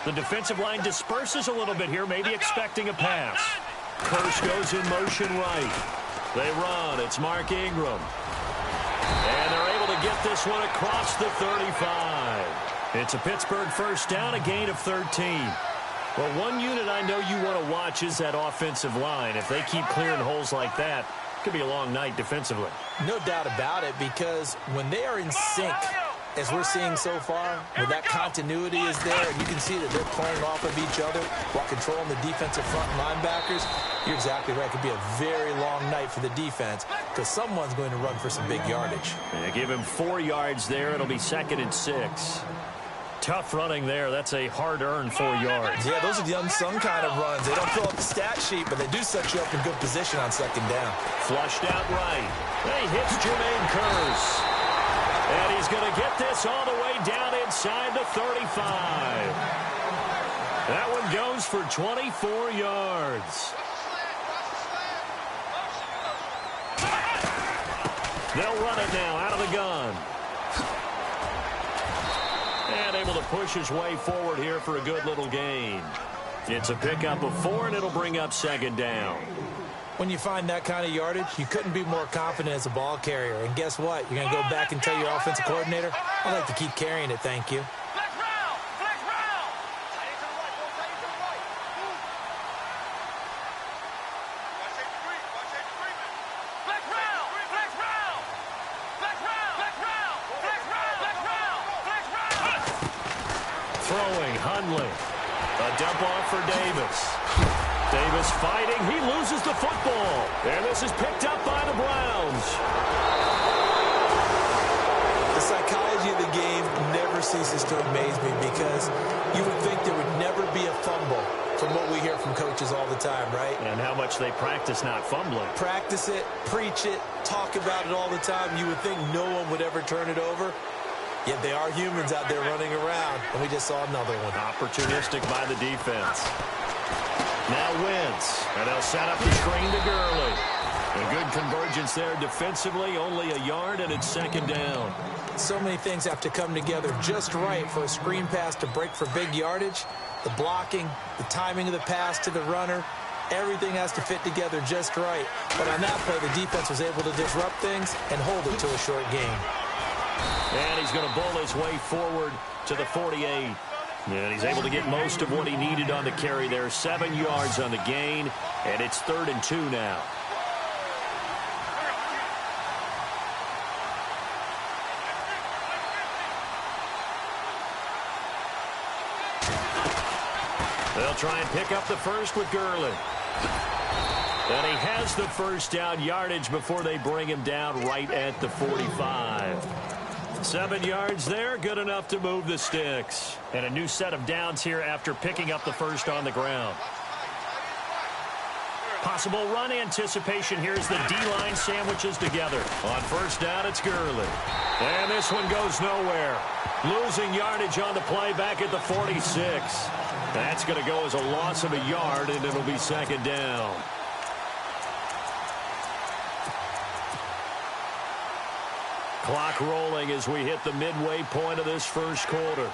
The defensive line disperses a little bit here, maybe expecting a pass. Curse goes in motion right. They run. It's Mark Ingram. And they're able to get this one across the 35. It's a Pittsburgh first down, a gain of 13. Well, one unit I know you want to watch is that offensive line. If they keep clearing holes like that, it could be a long night defensively. No doubt about it, because when they are in sync, as we're seeing so far, when that continuity is there, and you can see that they're playing off of each other while controlling the defensive front linebackers, you're exactly right. It could be a very long night for the defense because someone's going to run for some big yardage. They give him 4 yards there. It'll be 2nd and 6. Tough running there. That's a hard-earned 4 yards. Yeah, those are the unsung kind of runs. They don't fill up the stat sheet, but they do set you up in good position on 2nd down. Flushed out right. He hits Jermaine Curse. And he's going to get this all the way down inside the 35. That one goes for 24 yards. They'll run it now out of the gun. And able to push his way forward here for a good little gain. It's a pickup of 4, and it'll bring up 2nd down. When you find that kind of yardage, you couldn't be more confident as a ball carrier. And guess what? You're going to go back and tell your offensive coordinator, I'd like to keep carrying it, thank you. Throwing, Hundley. A dump off for Davis. Davis fighting. He loses the football. And this is picked up by the Browns. The psychology of the game never ceases to amaze me because you would think there would never be a fumble from what we hear from coaches all the time, right? And how much they practice not fumbling. Practice it, preach it, talk about it all the time. You would think no one would ever turn it over. Yet they are humans out there running around, and we just saw another one. Opportunistic by the defense. Now Wentz, and they'll set up the screen to Gurley. A good convergence there defensively, only a yard, and it's 2nd down. So many things have to come together just right for a screen pass to break for big yardage. The blocking, the timing of the pass to the runner, everything has to fit together just right. But on that play, the defense was able to disrupt things and hold it to a short gain. And he's going to bowl his way forward to the 48. And he's able to get most of what he needed on the carry there. 7 yards on the gain, and it's 3rd and 2 now. They'll try and pick up the first with Gurley. And he has the first down yardage before they bring him down right at the 45. 7 yards there, good enough to move the sticks. And a new set of downs here after picking up the first on the ground. Possible run anticipation here as the D-line sandwiches together. On first down, it's Gurley. And this one goes nowhere. Losing yardage on the play back at the 46. That's going to go as a loss of a yard, and it'll be 2nd down. Clock rolling as we hit the midway point of this first quarter.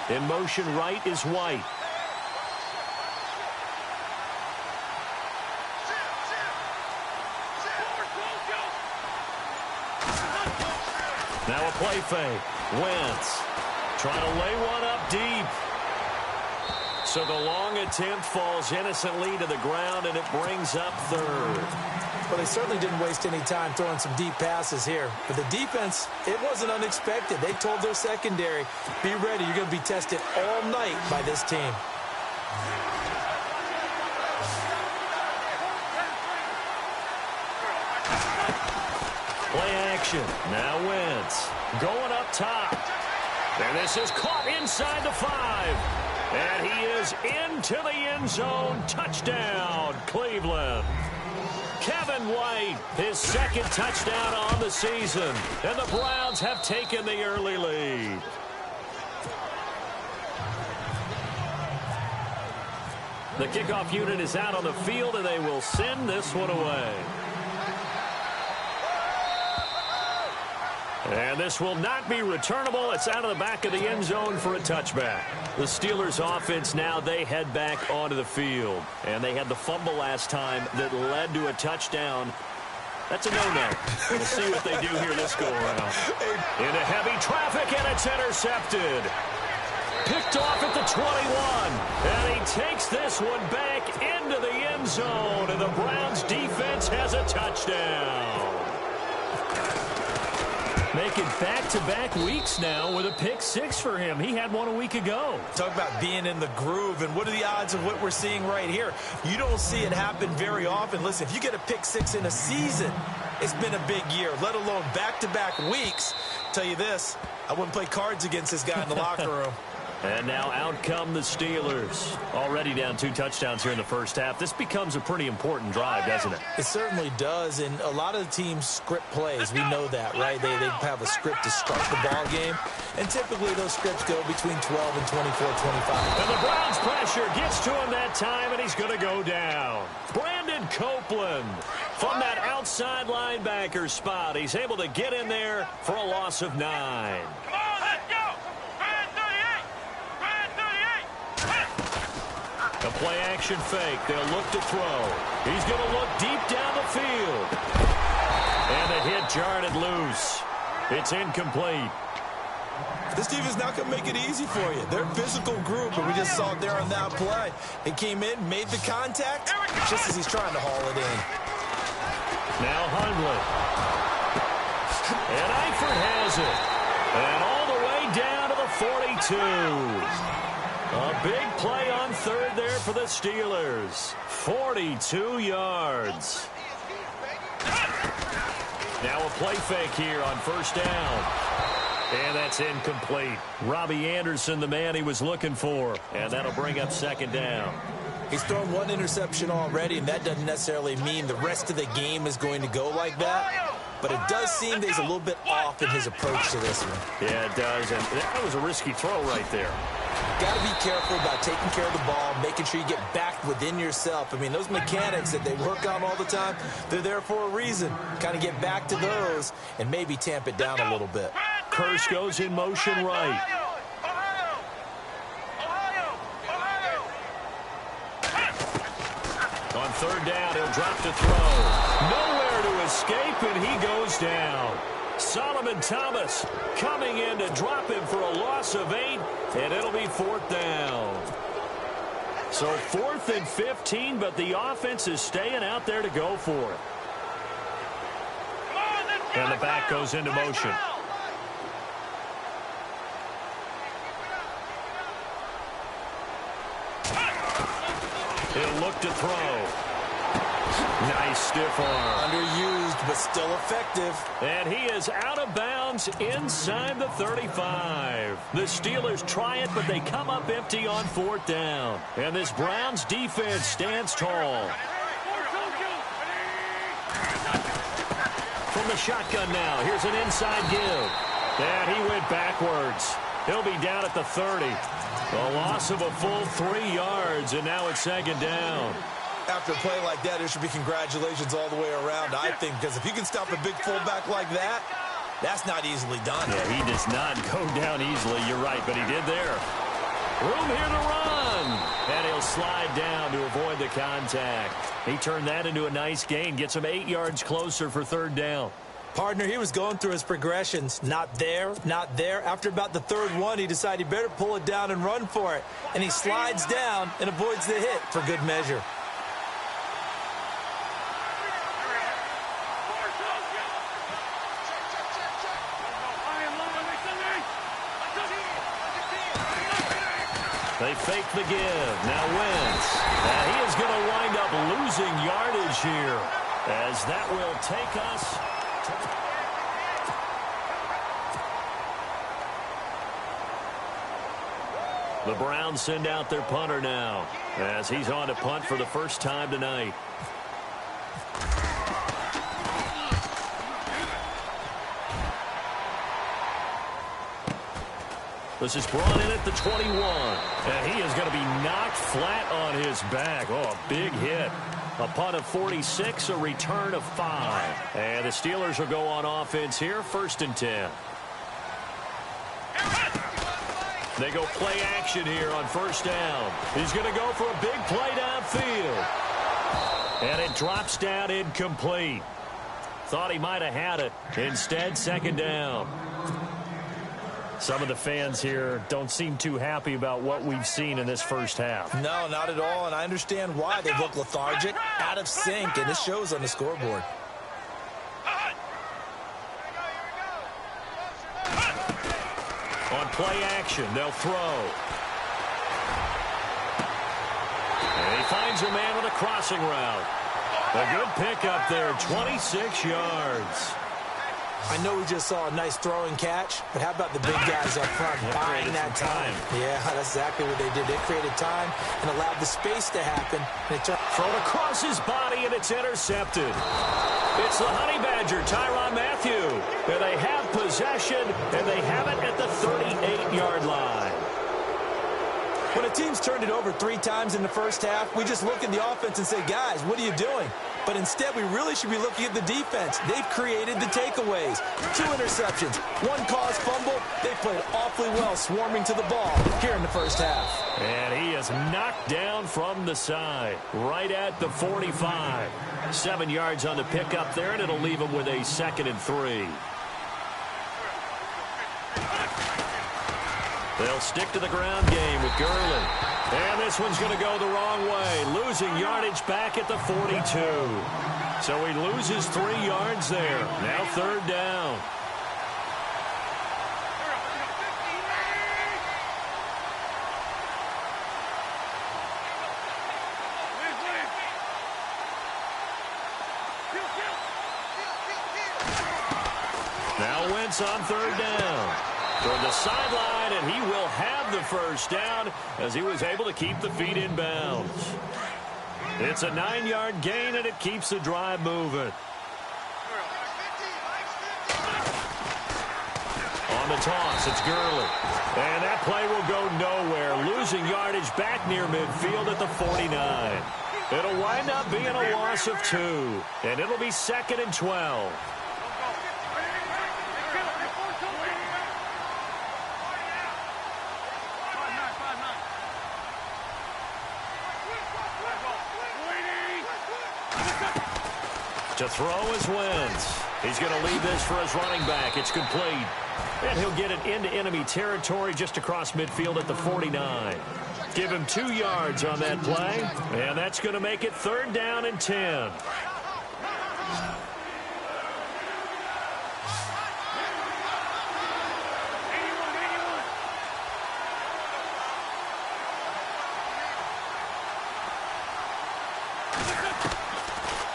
In motion right is White. Now a play fake. Wentz trying to lay one up deep. So the long attempt falls innocently to the ground, and it brings up 3rd. Well, they certainly didn't waste any time throwing some deep passes here. But the defense, it wasn't unexpected. They told their secondary, be ready. You're going to be tested all night by this team. Play action. Now Wentz going up top. And this is caught inside the 5. And he is into the end zone. Touchdown, Cleveland. Kevin White, his 2nd touchdown on the season. And the Browns have taken the early lead. The kickoff unit is out on the field, and they will send this one away. And this will not be returnable. It's out of the back of the end zone for a touchback. The Steelers offense now, they head back onto the field. And they had the fumble last time that led to a touchdown. That's a no-no. We'll see what they do here this go-around. Into heavy traffic, and it's intercepted. Picked off at the 21. And he takes this one back into the end zone. And the Browns defense has a touchdown. Making back-to-back weeks now with a pick six for him. He had one a week ago. Talk about being in the groove, and what are the odds of what we're seeing right here? You don't see it happen very often. Listen, if you get a pick six in a season, it's been a big year, let alone back-to-back weeks. Tell you this, I wouldn't play cards against this guy in the locker room. And now out come the Steelers. Already down 2 touchdowns here in the first half. This becomes a pretty important drive, doesn't it? It certainly does, and a lot of the teams script plays. We know that, right? They have a script to start the ball game, and typically those scripts go between 12 and 24, 25. And the Browns pressure gets to him that time, and he's going to go down. Brandon Copeland from that outside linebacker spot. He's able to get in there for a loss of 9. A play-action fake. They'll look to throw. He's going to look deep down the field. And the hit jarred it loose. It's incomplete. This team is not going to make it easy for you. They're a physical group, and we just saw it there on that play. He came in, made the contact, just as he's trying to haul it in. Now Hundley. And Eifert has it. And all the way down to the 42. A big play on third there for the Steelers. 42 yards. Now a play fake here on first down. And that's incomplete. Robbie Anderson, the man he was looking for. And that'll bring up second down. He's thrown 1 interception already, and that doesn't necessarily mean the rest of the game is going to go like that. But it does seem that he's a little bit off in his approach to this one. Yeah, it does. And that was a risky throw right there. Got to be careful about taking care of the ball, making sure you get back within yourself. I mean, those mechanics that they work on all the time, they're there for a reason. Kind of get back to those and maybe tamp it down a little bit. Curse goes in motion right. On third down, he'll drop to throw. Nowhere to escape, and he goes down. Solomon Thomas coming in to drop him for a loss of 8, and it'll be 4th down. So 4th and 15, but the offense is staying out there to go for it. And the back goes into motion. He'll look to throw. Nice stiff arm. Underused, but still effective. And he is out of bounds inside the 35. The Steelers try it, but they come up empty on 4th down. And this Browns defense stands tall. From the shotgun now, here's an inside give. And he went backwards. He'll be down at the 30. A loss of a full 3 yards, and now it's second down. After a play like that, there should be congratulations all the way around, I think, because if you can stop a big fullback like that, that's not easily done. Yeah, he does not go down easily, you're right, but he did there. Room here to run. And he'll slide down to avoid the contact. He turned that into a nice gain, gets him 8 yards closer for 3rd down. Partner, he was going through his progressions. Not there, not there. After about the 3rd one, he decided he better pull it down and run for it. And he slides down and avoids the hit for good measure. They fake the give. Now Wentz. And he is going to wind up losing yardage here, as that will take us. The Browns send out their punter now, as he's on to punt for the first time tonight. This is brought in at the 21. And he is going to be knocked flat on his back. Oh, a big hit. A punt of 46, a return of 5. And the Steelers will go on offense here, 1st and 10. They go play action here on 1st down. He's going to go for a big play downfield. And it drops down incomplete. Thought he might have had it. Instead, 2nd down. Some of the fans here don't seem too happy about what we've seen in this first half. No, not at all, and I understand why. They look lethargic, out of sync, and it shows on the scoreboard. On play action, they'll throw. And he finds a man with a crossing route. A good pickup there, 26 yards. I know we just saw a nice throwing catch, but how about the big guys up front buying that time? Yeah, that's exactly what they did. They created time and allowed the space to happen. And thrown across his body, and it's intercepted. It's the Honey Badger, Tyrann Mathieu. And they have possession, and they have it at the 38-yard line. When a team's turned it over 3 times in the first half, we just look at the offense and say, guys, what are you doing? But instead, we really should be looking at the defense. They've created the takeaways. 2 interceptions, 1 caused fumble. They played awfully well swarming to the ball here in the first half. And he is knocked down from the side, right at the 45. 7 yards on the pickup there, and it'll leave him with a 2nd and 3. They'll stick to the ground game with Gurley. And this one's going to go the wrong way, losing yardage back at the 42. So he loses 3 yards there. Now 3rd down. Now Wentz on 3rd down. Toward the sideline, and he will have the 1st down as he was able to keep the feet in bounds. It's a 9-yard gain, and it keeps the drive moving. On the toss, it's Gurley. And that play will go nowhere, losing yardage back near midfield at the 49. It'll wind up being a loss of 2, and it'll be 2nd and 12. To throw is Wentz. He's going to leave this for his running back. It's complete. And he'll get it into enemy territory just across midfield at the 49. Give him 2 yards on that play. And that's going to make it 3rd down and 10.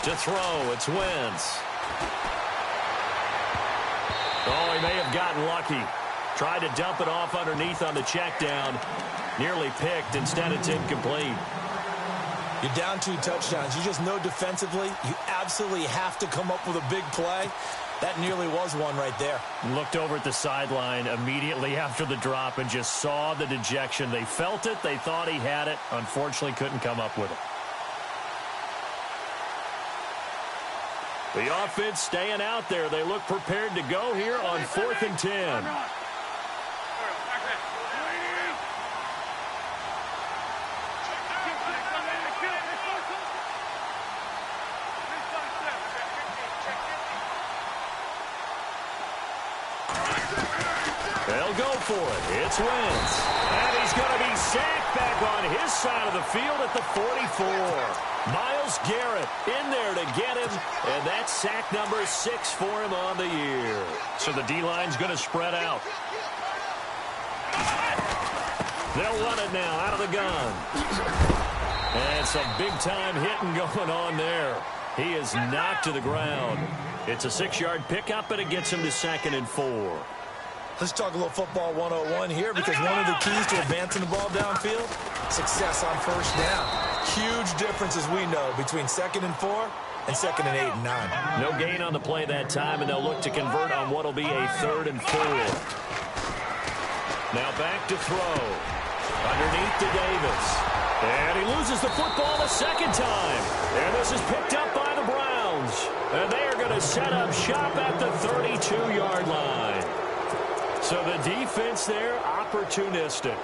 To throw, it's Wentz. Oh, he may have gotten lucky. Tried to dump it off underneath on the check down. Nearly picked. Instead, it's incomplete. You're down 2 touchdowns. You just know defensively you absolutely have to come up with a big play. That nearly was one right there. Looked over at the sideline immediately after the drop and just saw the dejection. They felt it. They thought he had it. Unfortunately, couldn't come up with it. The offense staying out there. They look prepared to go here on 4th and 10. They'll go for it. It's Wentz. And he's going to be sacked back on his side of the field at the 44. Myles Garrett in there to get him, and that's sack number 6 for him on the year. So the D-line's going to spread out. They'll run it now out of the gun. And some big-time hitting going on there. He is knocked to the ground. It's a 6-yard pickup, and it gets him to 2nd and 4. Let's talk a little football 101 here, because one of the keys to advancing the ball downfield, success on 1st down. Huge difference, as we know, between 2nd and 4 and 2nd and 8 and 9. No gain on the play that time, and they'll look to convert on what will be a 3rd and 4. Now back to throw. Underneath to Davis. And he loses the football a second time. And this is picked up by the Browns. And they are going to set up shop at the 32-yard line. So the defense there, opportunistic.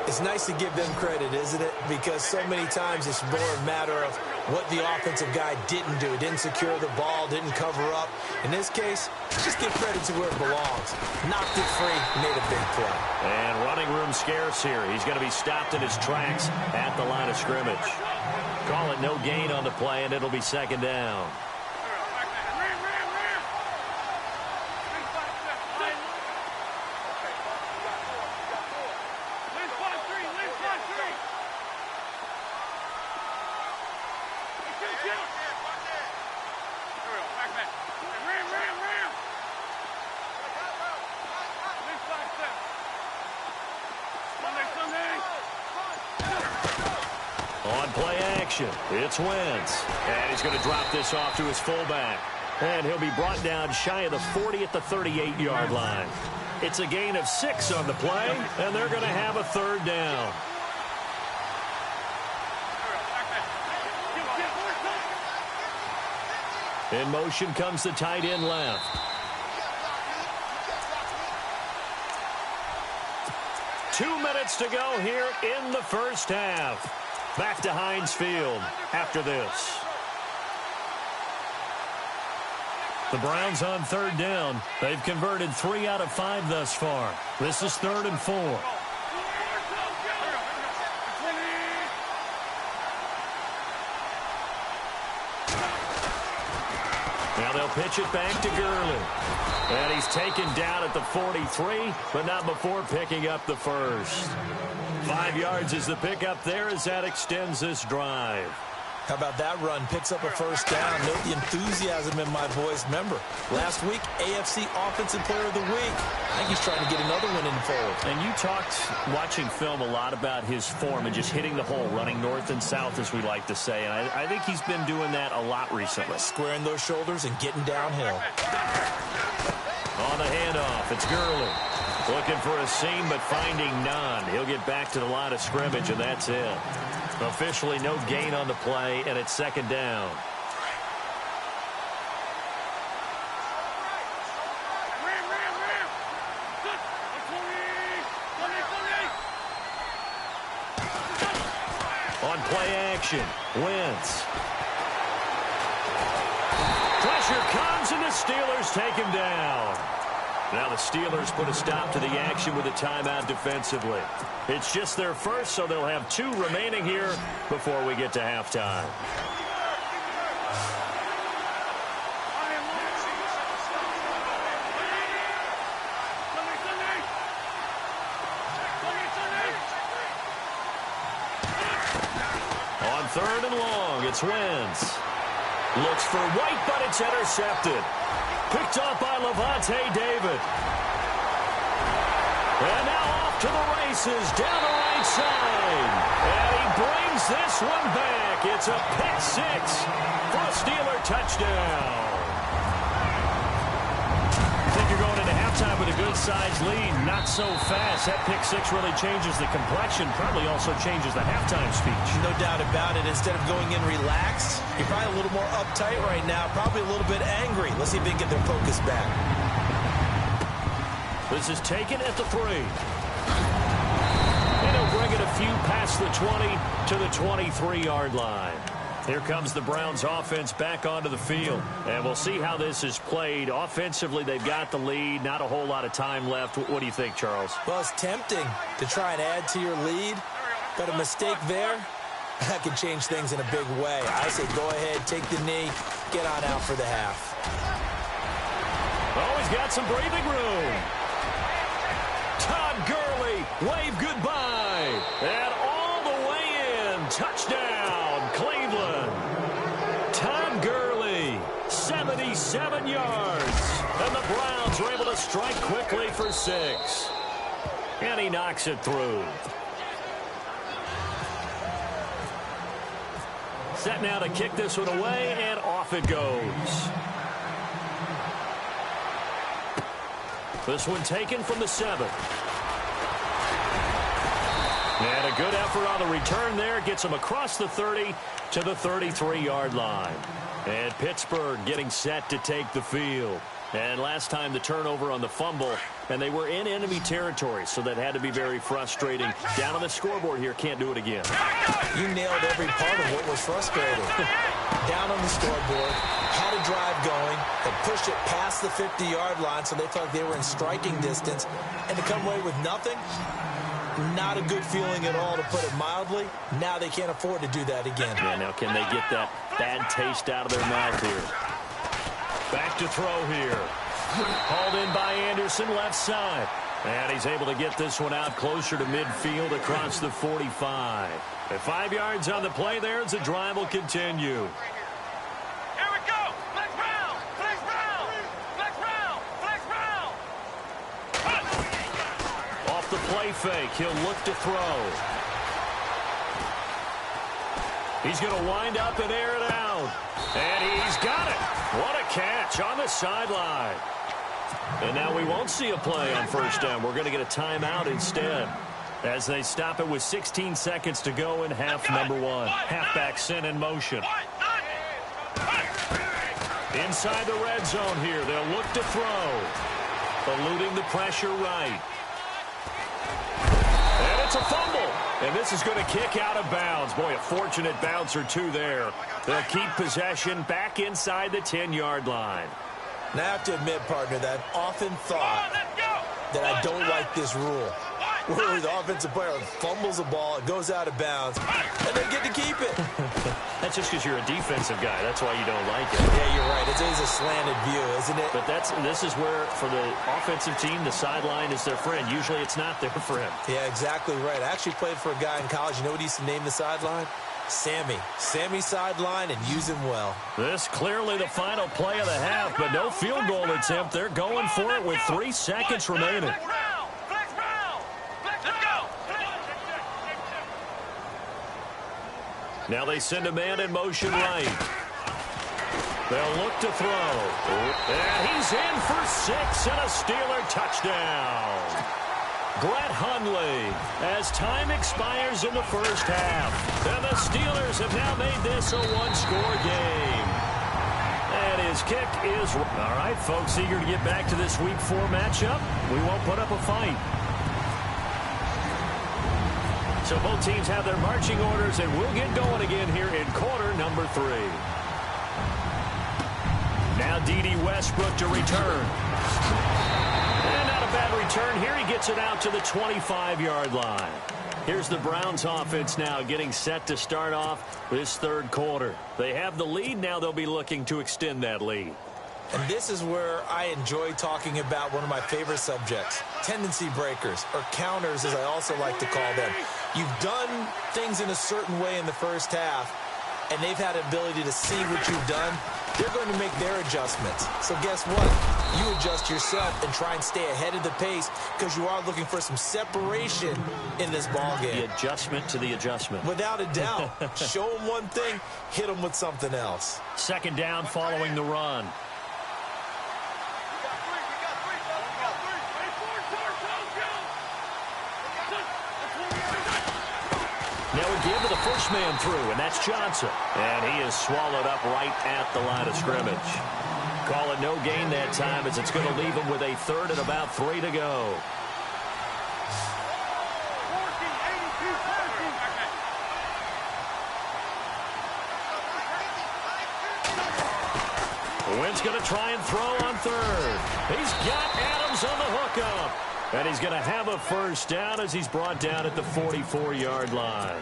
It's nice to give them credit, isn't it? Because so many times it's more a matter of what the offensive guy didn't do. Didn't secure the ball, didn't cover up. In this case, just give credit to where it belongs. Knocked it free, made a big play. And running room scarce here. He's going to be stopped in his tracks at the line of scrimmage. Call it no gain on the play, and it'll be second down. On play action, it's Wentz. And he's going to drop this off to his fullback. And he'll be brought down shy of the 40 at the 38-yard line. It's a gain of 6 on the play, and they're going to have a third down. In motion comes the tight end left. Two minutes to go here in the first half. Back to Heinz Field after this. The Browns on third down. They've converted 3 out of 5 thus far. This is 3rd and 4. Now they'll pitch it back to Gurley. And he's taken down at the 43, but not before picking up the first. 5 yards is the pickup there as that extends this drive. How about that run? Picks up a first down. Note the enthusiasm in my voice. Remember, last week, AFC Offensive Player of the Week. I think he's trying to get another one in the fold. And you talked, watching film, a lot about his form and just hitting the hole, running north and south, as we like to say. And I think he's been doing that a lot recently. Squaring those shoulders and getting downhill. On the handoff, it's Gurley. Looking for a seam, but finding none. He'll get back to the line of scrimmage, and that's it. Officially no gain on the play, and it's second down. On play action, Wentz. Pressure comes, and the Steelers take him down. Now the Steelers put a stop to the action with a timeout defensively. It's just their first, so they'll have 2 remaining here before we get to halftime. On 3rd and long, it's Wentz. Looks for White, but it's intercepted. Picked off by Levante David. And now off to the races down the right side. And he brings this one back. It's a pick 6 for a Steeler touchdown. I think you're going into halftime with a good-sized lead. Not so fast. That pick 6 really changes the complexion. Probably also changes the halftime speech. No doubt about it. Instead of going in relaxed, you're probably a little more uptight right now. Probably a little bit angry. Let's see if they can get their focus back. This is taken at the 3. And he'll bring it a few past the 20 to the 23-yard line. Here comes the Browns offense back onto the field. And we'll see how this is played. Offensively, they've got the lead. Not a whole lot of time left. What do you think, Charles? Well, it's tempting to try and add to your lead. But a mistake there, that can change things in a big way. I say go ahead, take the knee, get on out for the half. Oh, he's got some breathing room. Todd Gurley, wave goodbye. And all the way in. Touchdown, Cleveland. Todd Gurley, 77 yards. And the Browns are able to strike quickly for 6. And he knocks it through. Set now to kick this one away, and off it goes. This one taken from the 7. And a good effort on the return there. Gets him across the 30 to the 33-yard line. And Pittsburgh getting set to take the field. And last time the turnover on the fumble, and they were in enemy territory, so that had to be very frustrating. Down on the scoreboard here, can't do it again. You nailed every part of what was frustrating. Down on the scoreboard, had a drive going, and pushed it past the 50-yard line, so they felt like they were in striking distance, and to come away with nothing, not a good feeling at all, to put it mildly. Now they can't afford to do that again. Yeah, now can they get that bad taste out of their mouth here? Back to throw here. Hauled in by Anderson, left side. And he's able to get this one out closer to midfield across the 45. At 5 yards on the play there as the drive will continue. Here we go. Flex round. Flex round. Flex round. Flex round. Off the play fake, he'll look to throw. He's going to wind up and air it out. And he's got it. What a catch on the sideline. And now we won't see a play on first down. We're going to get a timeout instead as they stop it with 16 seconds to go in half number one. Halfback sent in motion. Inside the red zone here. They'll look to throw. Eluding the pressure right. And it's a fumble. And this is going to kick out of bounds. Boy, a fortunate bounce or two there. They'll keep possession back inside the 10-yard line. Now, I have to admit, partner, that I've often thought that I don't like this rule, where the offensive player fumbles the ball, it goes out of bounds, and they get to keep it. That's just because you're a defensive guy. That's why you don't like it. Yeah, you're right. It's a slanted view, isn't it? But this is where, for the offensive team, the sideline is their friend. Usually it's not their friend. Yeah, exactly right. I actually played for a guy in college. You know what he used to name the sideline? Sammy. Sammy sideline, and use him well. This clearly the final play of the half, but no field goal attempt. They're going for it with 3 seconds remaining. Now they send a man in motion right. They'll look to throw. And he's in for 6 and a Steeler touchdown. Brett Hundley as time expires in the first half. And the Steelers have now made this a one-score game. And his kick is... All right, folks, eager to get back to this Week 4 matchup. We won't put up a fight. So both teams have their marching orders, and we'll get going again here in quarter number 3. Now D.D. Westbrook to return. And not a bad return here. He gets it out to the 25-yard line. Here's the Browns offense now getting set to start off this third quarter. They have the lead. Now they'll be looking to extend that lead. And this is where I enjoy talking about one of my favorite subjects, tendency breakers, or counters as I also like to call them. You've done things in a certain way in the first half, and they've had an ability to see what you've done. They're going to make their adjustments. So guess what? You adjust yourself and try and stay ahead of the pace because you are looking for some separation in this ballgame. The adjustment to the adjustment. Without a doubt. Show them one thing, hit them with something else. Second down following the run. Now a give to the first man through, and that's Johnson. And he is swallowed up right at the line of scrimmage. Call it no gain that time as it's going to leave him with a third and about 3 to go. Wynn's going to try and throw on third. He's got Adams on the hookup. And he's going to have a first down as he's brought down at the 44-yard line.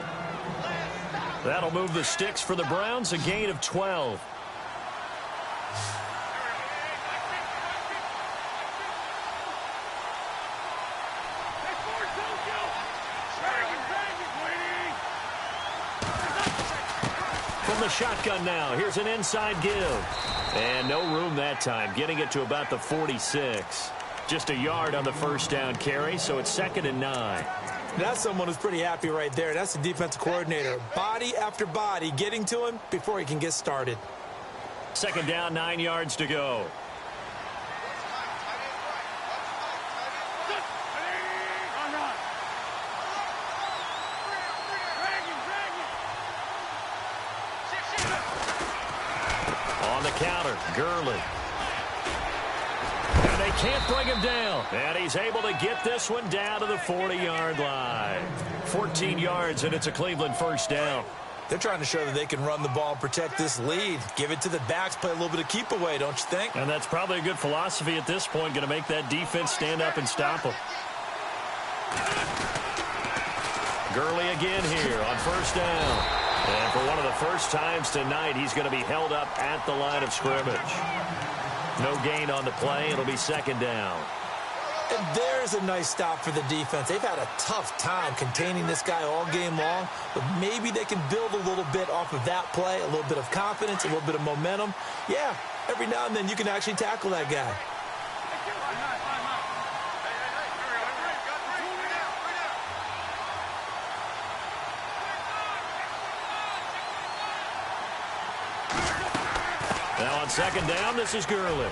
That'll move the sticks for the Browns, a gain of 12. From the shotgun now, here's an inside give. And no room that time, getting it to about the 46. Just a yard on the first down carry, so it's 2nd and 9. That's someone who's pretty happy right there. That's the defensive coordinator. Body after body getting to him before he can get started. Second down, 9 yards to go. On the counter, Gurley. And they can't bring him down. And he's able to get this one down to the 40-yard line. 14 yards, and it's a Cleveland first down. They're trying to show that they can run the ball and protect this lead. Give it to the backs, play a little bit of keep away, don't you think? And that's probably a good philosophy at this point, going to make that defense stand up and stop them. Gurley again here on first down. And for one of the first times tonight, he's going to be held up at the line of scrimmage. No gain on the play. It'll be second down. And there's a nice stop for the defense. They've had a tough time containing this guy all game long, but maybe they can build a little bit off of that play, a little bit of confidence, a little bit of momentum. Yeah, every now and then you can actually tackle that guy. Now on second down, this is Gurley.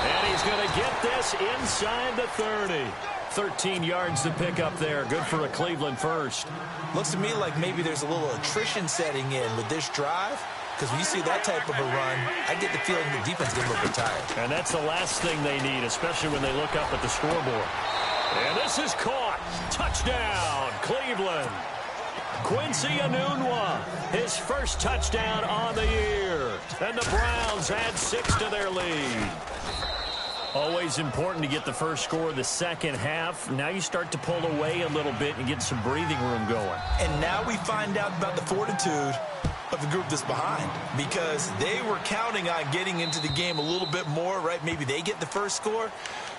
And he's going to get this inside the 30. 13 yards to pick up there. Good for a Cleveland first. Looks to me like maybe there's a little attrition setting in with this drive. Because when you see that type of a run, I get the feeling the defense is getting a little bit tired. And that's the last thing they need, especially when they look up at the scoreboard. And this is caught. Touchdown, Cleveland. Quincy Enunwa, his first touchdown on the year. And the Browns add 6 to their lead. Always important to get the first score of the second half. Now you start to pull away a little bit and get some breathing room going. And now we find out about the fortitude of the group that's behind, because they were counting on getting into the game a little bit more, right? Maybe they get the first score.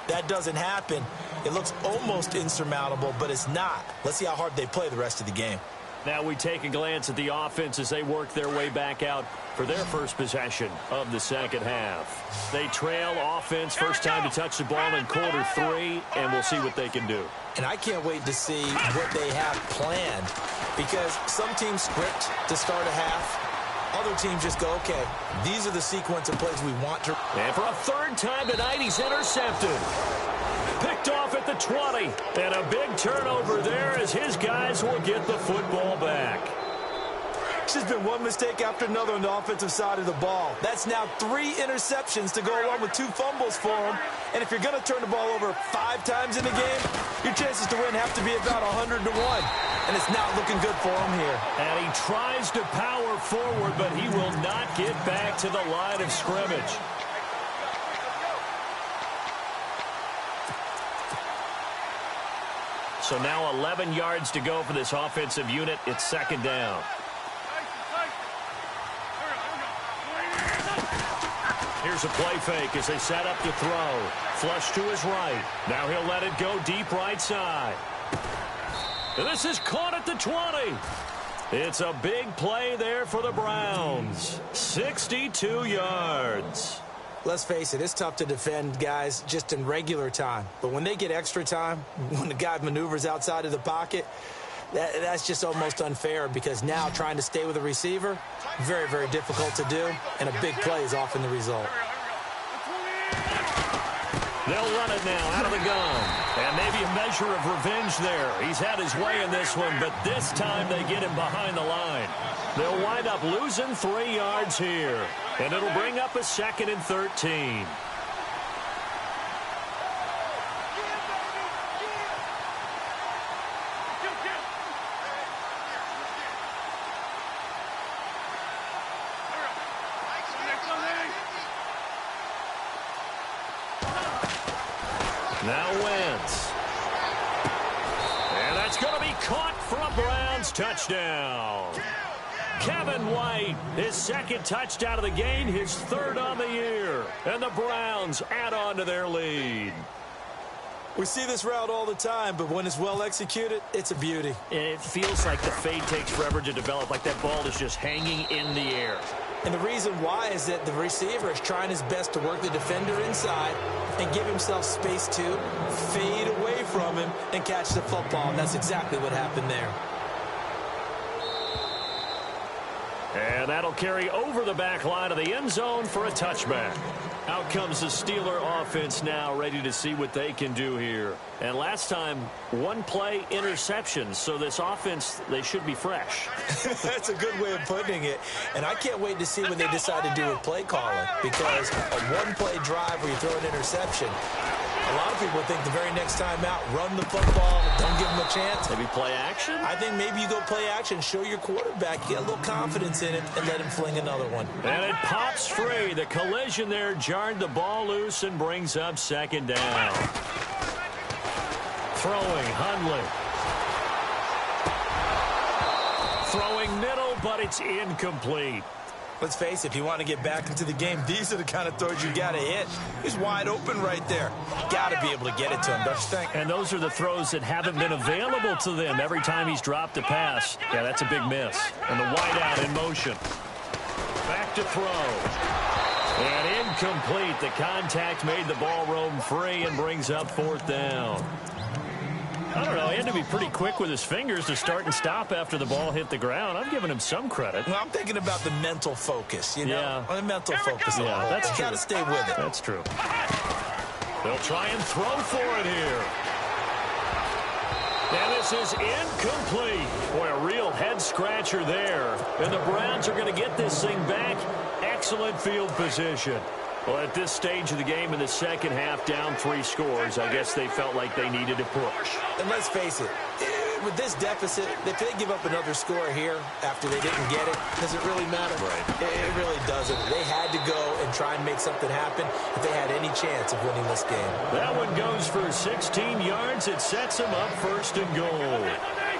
That doesn't happen. It looks almost insurmountable, but it's not. Let's see how hard they play the rest of the game. Now we take a glance at the offense as they work their way back out for their first possession of the second half. They trail offense, first time to touch the ball in quarter 3, and we'll see what they can do. And I can't wait to see what they have planned, because some teams script to start a half. Other teams just go, okay, these are the sequence of plays we want to. And for a third time tonight, he's intercepted. Picked off at the 20. And a big turnover there as his guys will get the football back. It's just been one mistake after another on the offensive side of the ball. That's now 3 interceptions to go along with 2 fumbles for him. And if you're going to turn the ball over 5 times in the game, your chances to win have to be about 100 to 1. And it's not looking good for him here. And he tries to power forward, but he will not get back to the line of scrimmage. So now 11 yards to go for this offensive unit. It's second down. Here's a play fake as they set up to throw. Flush to his right. Now he'll let it go deep right side. And this is caught at the 20. It's a big play there for the Browns. 62 yards. Let's face it, it's tough to defend guys just in regular time. But when they get extra time, when the guy maneuvers outside of the pocket, that's just almost unfair, because now trying to stay with a receiver, very, very difficult to do, and a big play is often the result. They'll run it now out of the gun. And maybe a measure of revenge there. He's had his way in this one, but this time they get him behind the line. They'll wind up losing 3 yards here. And it'll bring up a 2nd and 13. Now Wentz. And that's going to be caught for a Browns touchdown. Kevin White, his 2nd touchdown of the game, his 3rd on the year. And the Browns add on to their lead. We see this route all the time, but when it's well executed, it's a beauty. It feels like the fade takes forever to develop, like that ball is just hanging in the air. And the reason why is that the receiver is trying his best to work the defender inside and give himself space to fade away from him and catch the football. And that's exactly what happened there. And that'll carry over the back line of the end zone for a touchback. Out comes the Steeler offense now, ready to see what they can do here. And last time, one play interception. So this offense, they should be fresh. That's a good way of putting it. And I can't wait to see what they decide to do with play calling. Because a one-play drive where you throw an interception, a lot of people think the very next time out, run the football, don't give them a chance. Maybe play action? I think maybe you go play action, show your quarterback, get a little confidence in it, and let him fling another one. And it pops free. The collision there jarred the ball loose and brings up second down. Throwing, Hundley. Throwing middle, but it's incomplete. Let's face it, if you want to get back into the game, these are the kind of throws you got to hit. He's wide open right there. Got to be able to get it to him, don't you think? And those are the throws that haven't been available to them every time he's dropped a pass. Yeah, that's a big miss. And the wideout in motion. Back to throw. And incomplete. The contact made the ball roam free and brings up fourth down. I don't know. He had to be pretty quick with his fingers to start and stop after the ball hit the ground. I'm giving him some credit. Well, I'm thinking about the mental focus, you know? Yeah. The mental focus. Yeah, that's true. Got to stay with it. That's true. They'll try and throw for it here. And this is incomplete. Boy, a real head-scratcher there. And the Browns are going to get this thing back. Excellent field position. Well, at this stage of the game in the second half, down 3 scores, I guess they felt like they needed to push. And let's face it, with this deficit, if they give up another score here after they didn't get it, does it really matter? Right. It really doesn't. They had to go and try and make something happen if they had any chance of winning this game. That one goes for 16 yards. It sets them up first and goal.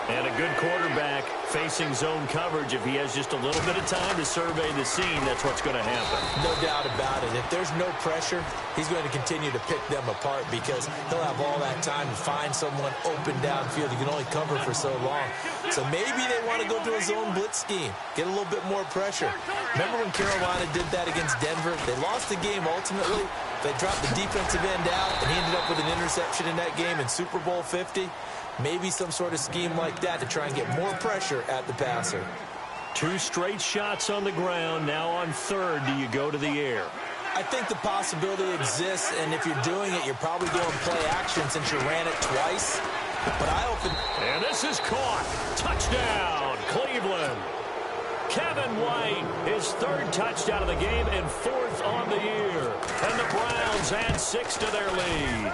And a good quarterback facing zone coverage. If he has just a little bit of time to survey the scene, that's what's going to happen. No doubt about it. If there's no pressure, he's going to continue to pick them apart because he'll have all that time to find someone open downfield. He can only cover for so long. So maybe they want to go to a zone blitz scheme, get a little bit more pressure. Remember when Carolina did that against Denver? They lost the game ultimately. They dropped the defensive end out, and he ended up with an interception in that game in Super Bowl 50. Maybe some sort of scheme like that to try and get more pressure at the passer. 2 straight shots on the ground. Now on third, do you go to the air? I think the possibility exists, and if you're doing it, you're probably going play action since you ran it twice. But I open. And this is caught. Touchdown, Cleveland. Kevin White, his 3rd touchdown of the game and 4th on the year. And the Browns add 6 to their lead.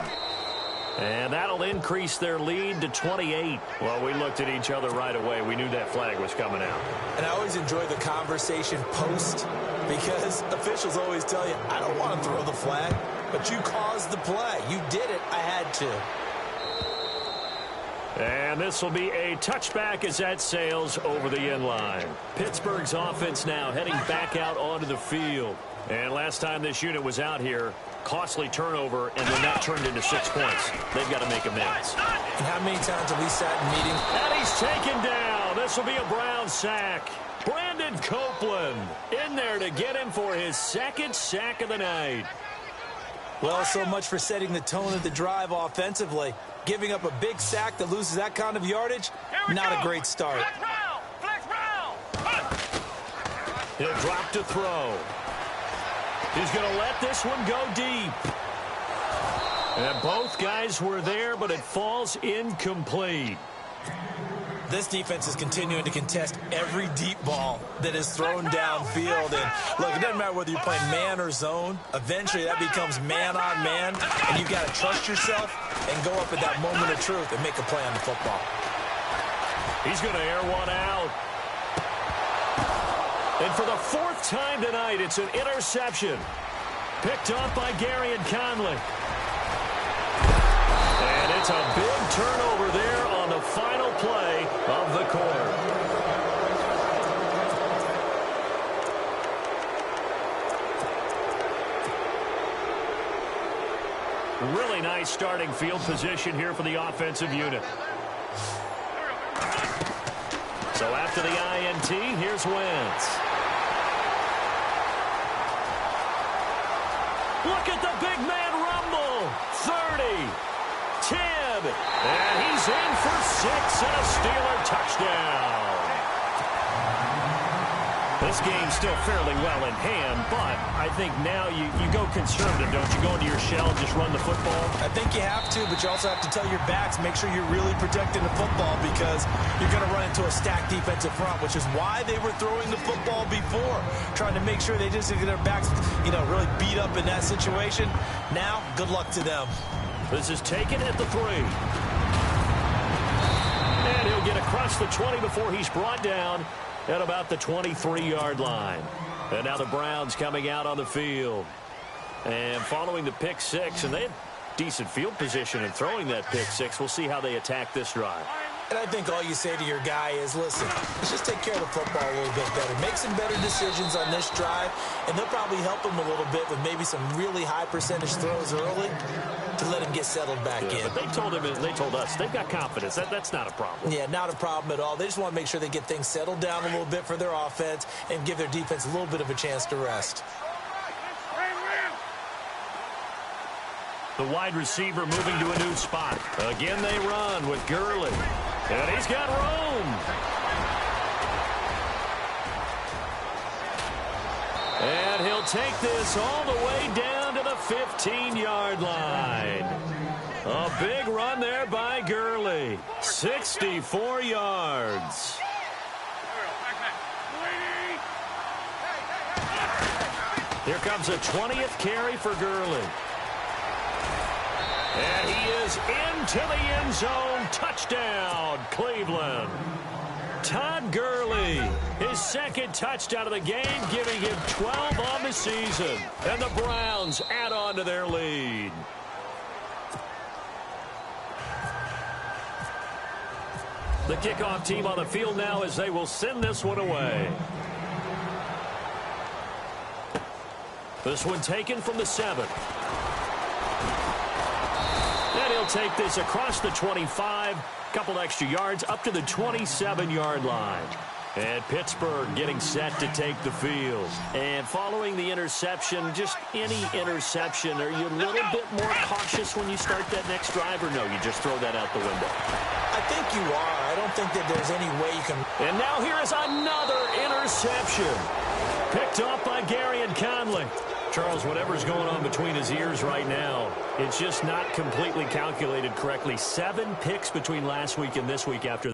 And that'll increase their lead to 28. Well, we looked at each other right away. We knew that flag was coming out. And I always enjoy the conversation post because officials always tell you, I don't want to throw the flag, but you caused the play. You did it. I had to. And this will be a touchback as that sails over the end line. Pittsburgh's offense now heading back out onto the field. And last time this unit was out here, costly turnover, and then that turned into 6 points. They've got to make amends. And how many times have we sat in meetings? And he's taken down. This will be a Brown sack. Brandon Copeland in there to get him for his 2nd sack of the night. Well, so much for setting the tone of the drive offensively. Giving up a big sack that loses that kind of yardage, not a great start. Flex round. He'll drop to throw. He's going to let this one go deep. And both guys were there, but it falls incomplete. This defense is continuing to contest every deep ball that is thrown downfield. And look, it doesn't matter whether you're playing man or zone. Eventually, that becomes man on man, and you've got to trust yourself and go up at that moment of truth and make a play on the football. He's going to air one out. And for the 4th time tonight, it's an interception. Picked up by Gary and Conley. And it's a big turnover there on the final play of the quarter. Really nice starting field position here for the offensive unit. So after the INT, here's Wentz. Look at the big man rumble. 30, 10, and he's in for 6 and a Steeler touchdown. This game's still fairly well in hand, but I think now you go conservative, don't you? Go into your shell and just run the football? I think you have to, but you also have to tell your backs, make sure you're really protecting the football because you're going to run into a stacked defensive front, which is why they were throwing the football before, trying to make sure they just get their backs, really beat up in that situation. Now, good luck to them. This is taken at the 3. And he'll get across the 20 before he's brought down at about the 23-yard line. And now the Browns coming out on the field. And following the pick 6, and they had decent field position in throwing that pick 6. We'll see how they attack this drive. And I think all you say to your guy is, listen, let's just take care of the football a little bit better. Make some better decisions on this drive, and they'll probably help him a little bit with maybe some really high percentage throws early to let him get settled back in. But they told him, they told us, they've got confidence. That's not a problem. Yeah, not a problem at all. They just want to make sure they get things settled down a little bit for their offense and give their defense a little bit of a chance to rest. The wide receiver moving to a new spot. Again, they run with Gurley. And he's got room. And he'll take this all the way down to the 15-yard line. A big run there by Gurley. 64 yards. Here comes a 20th carry for Gurley. And he is into the end zone. Touchdown, Cleveland. Todd Gurley, his second touchdown of the game, giving him 12 on the season. And the Browns add on to their lead. The kickoff team on the field now as they will send this one away. This one taken from the 7. And he'll take this across the 25, couple extra yards up to the 27-yard line. And Pittsburgh getting set to take the field. And following the interception, just any interception, are you a little bit more cautious when you start that next drive, or no, you just throw that out the window? I think you are. I don't think that there's any way you can. And now here is another interception. Picked off by Gary and Conley. Charles, whatever's going on between his ears right now, it's just not completely calculated correctly. 7 picks between last week and this week after.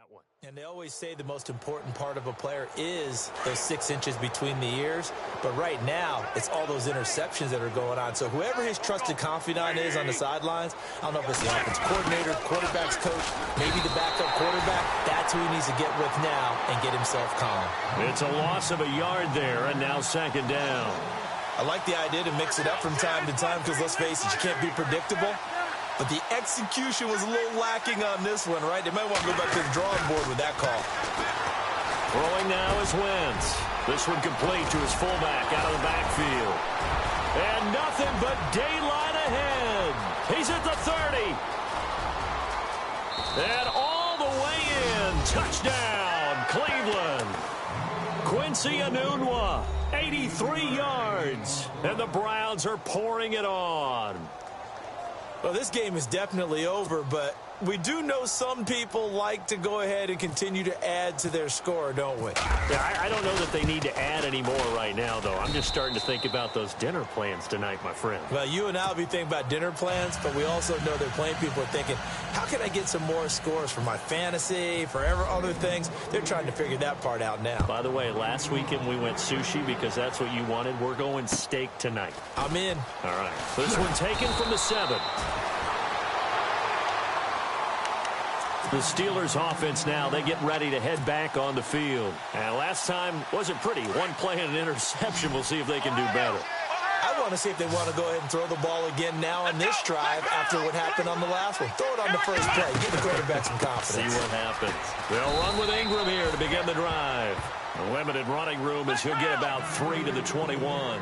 One. And they always say the most important part of a player is those 6 inches between the ears. But right now, it's all those interceptions that are going on. So whoever his trusted confidant is on the sidelines, I don't know if it's the offense coordinator, quarterback's coach, maybe the backup quarterback, that's who he needs to get with now and get himself calm. It's a loss of a yard there, and now second down. I like the idea to mix it up from time to time because, let's face it, you can't be predictable. But the execution was a little lacking on this one, right? They might want to go back to the drawing board with that call. Throwing now is Wentz. This one complete to his fullback out of the backfield. And nothing but daylight ahead. He's at the 30. And all the way in. Touchdown, Cleveland. Quincy Enunwa, 83 yards. And the Browns are pouring it on. Well, this game is definitely over, but we do know some people like to go ahead and continue to add to their score, don't we? Yeah, I don't know that they need to add any more right now, though. I'm just starting to think about those dinner plans tonight, my friend. Well, you and I will be thinking about dinner plans, but we also know they're playing people are thinking, how can I get some more scores for my fantasy, for other things? They're trying to figure that part out now. By the way, last weekend we went sushi because that's what you wanted. We're going steak tonight. I'm in. All right. This one taken from the 7. The Steelers offense now, they get ready to head back on the field. And last time wasn't pretty. One play and an interception. We'll see if they can do better. I want to see if they want to go ahead and throw the ball again now on this drive after what happened on the last one. Throw it on the first play. Give the quarterback some confidence. See what happens. They'll run with Ingram here to begin the drive. A limited running room as he'll get about 3 to the 21.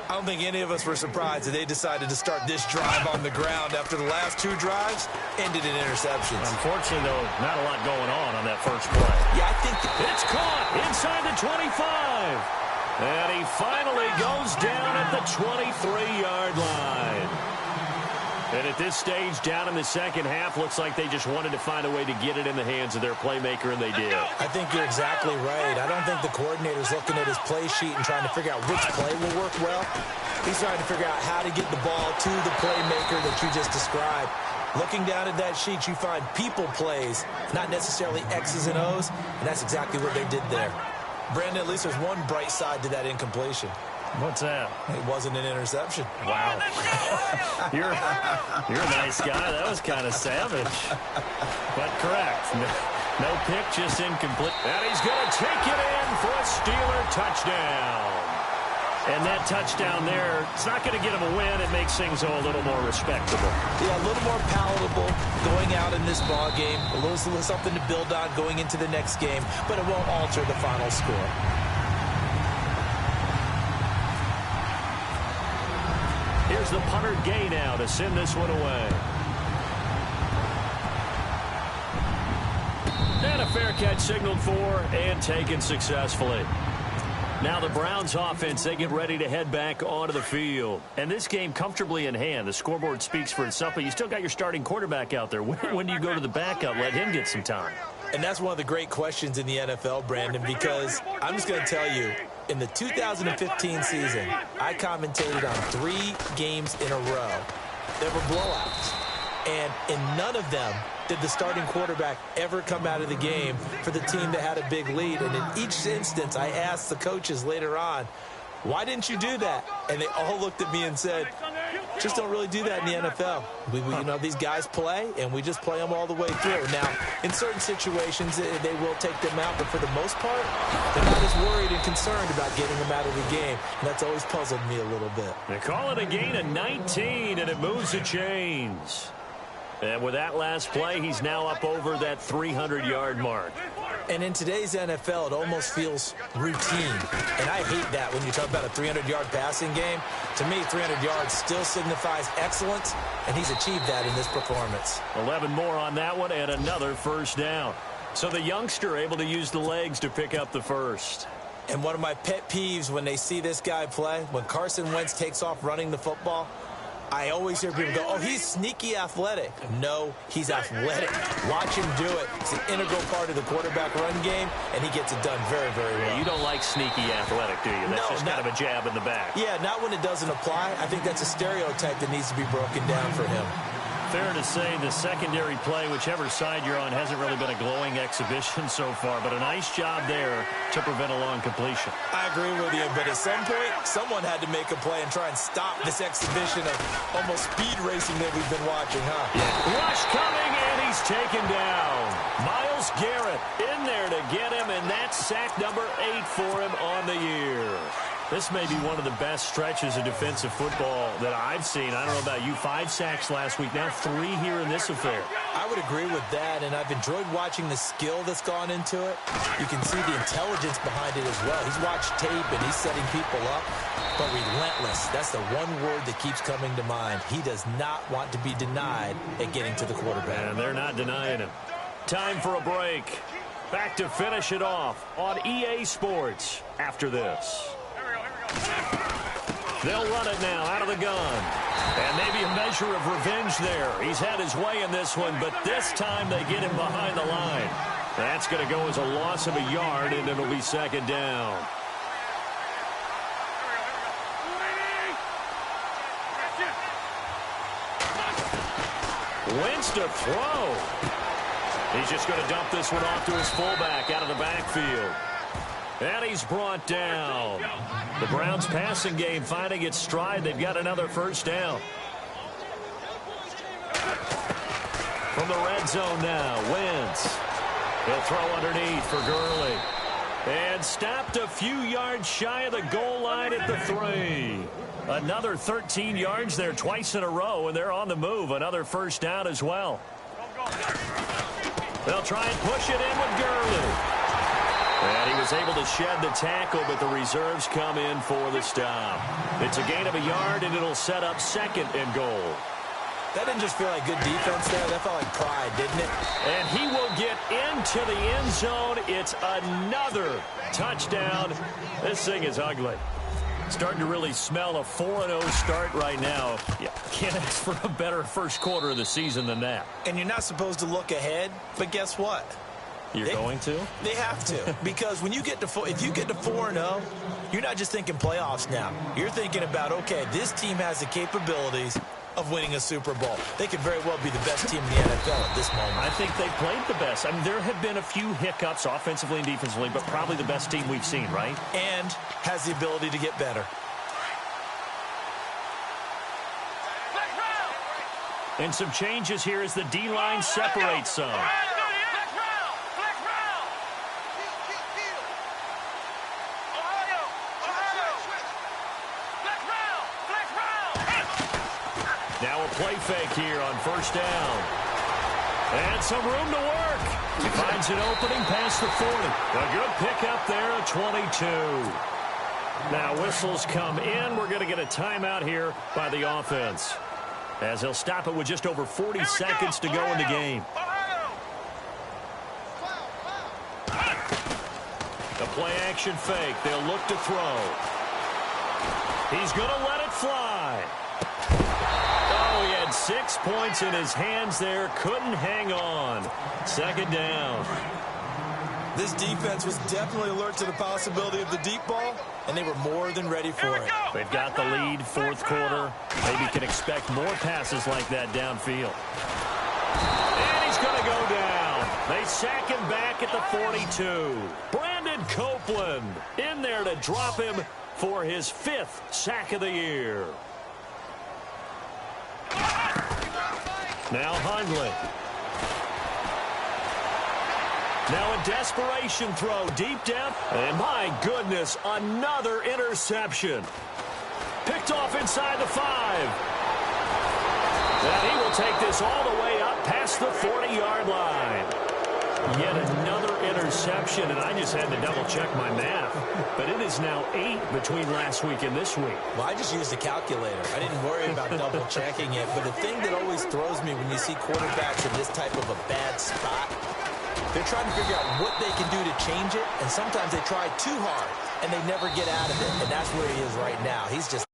I don't think any of us were surprised that they decided to start this drive on the ground after the last 2 drives ended in interceptions. Unfortunately, though, not a lot going on that first play. Yeah, I think it's caught inside the 25. And he finally goes down at the 23-yard line. And at this stage, down in the second half, looks like they just wanted to find a way to get it in the hands of their playmaker, and they did. I think you're exactly right. I don't think the coordinator's looking at his play sheet and trying to figure out which play will work well. He's trying to figure out how to get the ball to the playmaker that you just described. Looking down at that sheet, you find people plays, not necessarily X's and O's, and that's exactly what they did there. Brandon, at least there's one bright side to that incompletion. What's that? It wasn't an interception. Wow. You're a nice guy. That was kind of savage. But correct. No pick, just incomplete. And he's going to take it in for a Steeler touchdown. And that touchdown there, it's not going to get him a win. It makes things a little more respectable. Yeah, a little more palatable going out in this ball game. A little something to build on going into the next game, but it won't alter the final score. Here's the punter Gay now to send this one away. And a fair catch signaled for and taken successfully. Now the Browns offense, they get ready to head back onto the field. And this game comfortably in hand. The scoreboard speaks for itself, but you still got your starting quarterback out there. When do you go to the backup, let him get some time? And that's one of the great questions in the NFL, Brandon, because I'm just going to tell you, in the 2015 season, I commentated on 3 games in a row. There were blowouts. And in none of them did the starting quarterback ever come out of the game for the team that had a big lead. And in each instance, I asked the coaches later on, why didn't you do that? And they all looked at me and said, just don't really do that in the NFL. You know, these guys play, and we just play them all the way through. Now, in certain situations, they will take them out, but for the most part, they're not as worried and concerned about getting them out of the game. And that's always puzzled me a little bit. They call it a gain of 19, and it moves the chains. And with that last play, he's now up over that 300-yard mark. And in today's NFL, it almost feels routine. And I hate that when you talk about a 300-yard passing game. To me, 300 yards still signifies excellence, and he's achieved that in this performance. 11 more on that one and another first down. So the youngster able to use the legs to pick up the first. And one of my pet peeves when they see this guy play, when Carson Wentz takes off running the football, I always hear people go, oh, he's sneaky athletic. No, he's athletic. Watch him do it. It's an integral part of the quarterback run game, and he gets it done very, very well. Yeah, you don't like sneaky athletic, do you? That's just kind of a jab in the back. Yeah, not when it doesn't apply. I think that's a stereotype that needs to be broken down for him. Fair to say the secondary play, whichever side you're on, hasn't really been a glowing exhibition so far, but a nice job there to prevent a long completion. I agree with you, but at some point, someone had to make a play and try and stop this exhibition of almost speed racing that we've been watching, huh? Yeah. Rush coming, and he's taken down. Myles Garrett in there to get him, and that's sack number 8 for him on the year. This may be one of the best stretches of defensive football that I've seen. I don't know about you. 5 sacks last week, now 3 here in this affair. I would agree with that, and I've enjoyed watching the skill that's gone into it. You can see the intelligence behind it as well. He's watched tape, and he's setting people up, but relentless. That's the one word that keeps coming to mind. He does not want to be denied at getting to the quarterback. And they're not denying him. Time for a break. Back to finish it off on EA Sports after this. They'll run it now out of the gun. And maybe a measure of revenge there. He's had his way in this one, but this time they get him behind the line. That's going to go as a loss of a yard, and it'll be second down. Wentz to throw. He's just going to dump this one off to his fullback out of the backfield. And he's brought down. The Browns passing game finding its stride. They've got another first down. From the red zone now, Wentz. He'll throw underneath for Gurley. And stopped a few yards shy of the goal line at the 3. Another 13 yards there twice in a row, and they're on the move. Another first down as well. They'll try and push it in with Gurley. And he was able to shed the tackle, but the reserves come in for the stop. It's a gain of a yard, and it'll set up 2nd and goal. That didn't just feel like good defense there. That felt like pride, didn't it? And he will get into the end zone. It's another touchdown. This thing is ugly. Starting to really smell a 4-0 start right now. Yeah, can't ask for a better first quarter of the season than that. And you're not supposed to look ahead, but guess what? You're going to? They have to. Because when you get to if you get to 4-0, you're not just thinking playoffs now. You're thinking about, okay, this team has the capabilities of winning a Super Bowl. They could very well be the best team in the NFL at this moment. I think they played the best. I mean, there have been a few hiccups offensively and defensively, but probably the best team we've seen, right? And has the ability to get better. And some changes here as the D-line separates some. Now a play fake here on first down. And some room to work. He finds an opening past the 40. A good pickup there at 22. Now whistles come in. We're going to get a timeout here by the offense, as he'll stop it with just over 40 seconds to go in the game. The play action fake. They'll look to throw. He's going to let it fly. Oh, he had 6 points in his hands there. Couldn't hang on. 2nd down. This defense was definitely alert to the possibility of the deep ball, and they were more than ready for it. They've got the lead, 4th quarter. Maybe can expect more passes like that downfield. And he's going to go down. They sack him back at the 42. Brandon Copeland in there to drop him for his 5th sack of the year. Now Hundley. Now a desperation throw deep down. And my goodness, another interception. Picked off inside the 5. And he will take this all the way up past the 40-yard line. Yet another interception, and I just had to double-check my math. But it is now 8 between last week and this week. Well, I just used a calculator. I didn't worry about double-checking it. But the thing that always throws me when you see quarterbacks in this type of a bad spot, they're trying to figure out what they can do to change it, and sometimes they try too hard, and they never get out of it. And that's where he is right now. He's just